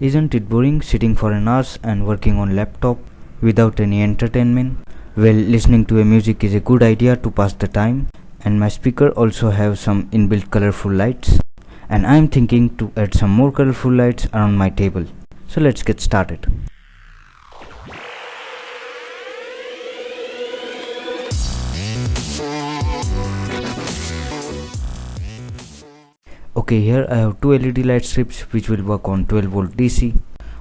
Isn't it boring sitting for an hour and working on laptop without any entertainment? Well, listening to a music is a good idea to pass the time, and my speaker also have some inbuilt colorful lights, and I am thinking to add some more colorful lights around my table. So let's get started. Okay, here I have two LED light strips which will work on 12 volt DC,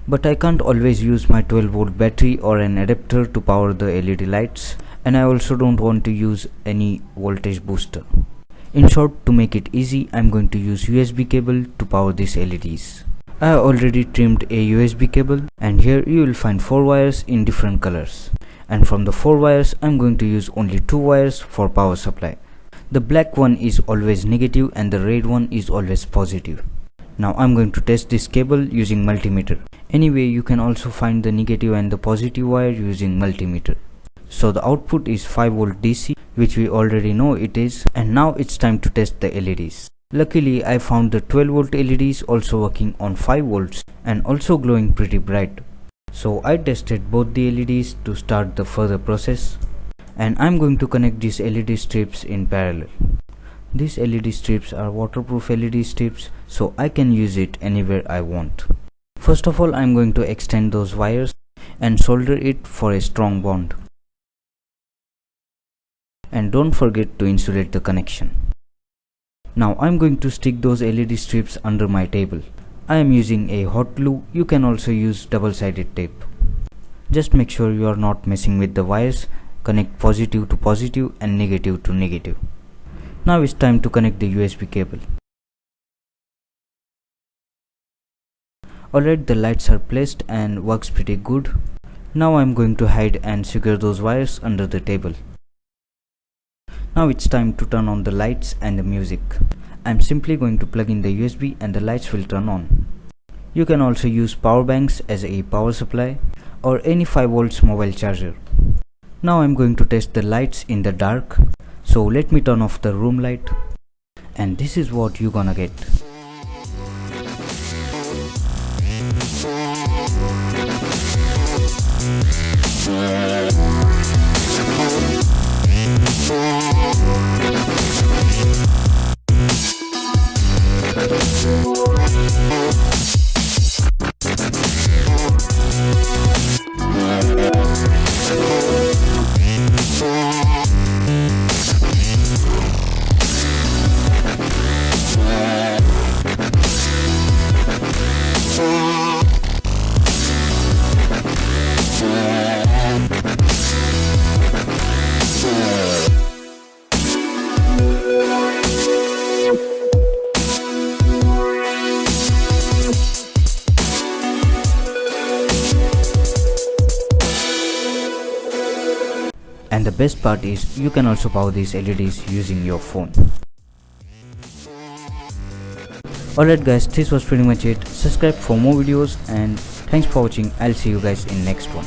but I can't always use my 12 volt battery or an adapter to power the LED lights, and I also don't want to use any voltage booster. In short, to make it easy, I'm going to use USB cable to power these LEDs. I have already trimmed a USB cable, and here you will find 4 wires in different colors, and from the 4 wires I'm going to use only 2 wires for power supply. The black one is always negative and the red one is always positive. Now I'm going to test this cable using multimeter. Anyway, you can also find the negative and the positive wire using multimeter. So the output is 5 volt DC, which we already know it is, and now it's time to test the LEDs. Luckily, I found the 12 volt LEDs also working on 5 volts and also glowing pretty bright. So I tested both the LEDs to start the further process, and I'm going to connect these LED strips in parallel. These LED strips are waterproof LED strips, so I can use it anywhere I want. First of all, I'm going to extend those wires and solder it for a strong bond. And don't forget to insulate the connection. Now I'm going to stick those LED strips under my table. I am using a hot glue. You can also use double-sided tape. Just make sure you are not messing with the wires. Connect positive to positive and negative to negative. Now it's time to connect the USB cable. Alright, the lights are placed and works pretty good. Now I'm going to hide and secure those wires under the table. Now it's time to turn on the lights and the music. I'm simply going to plug in the USB and the lights will turn on. You can also use power banks as a power supply or any 5 volts mobile charger. Now I'm going to test the lights in the dark. So let me turn off the room light, and this is what you're gonna get. And the best part is you can also power these LEDs using your phone. Alright guys, this was pretty much it. Subscribe for more videos and thanks for watching. I'll see you guys in next one.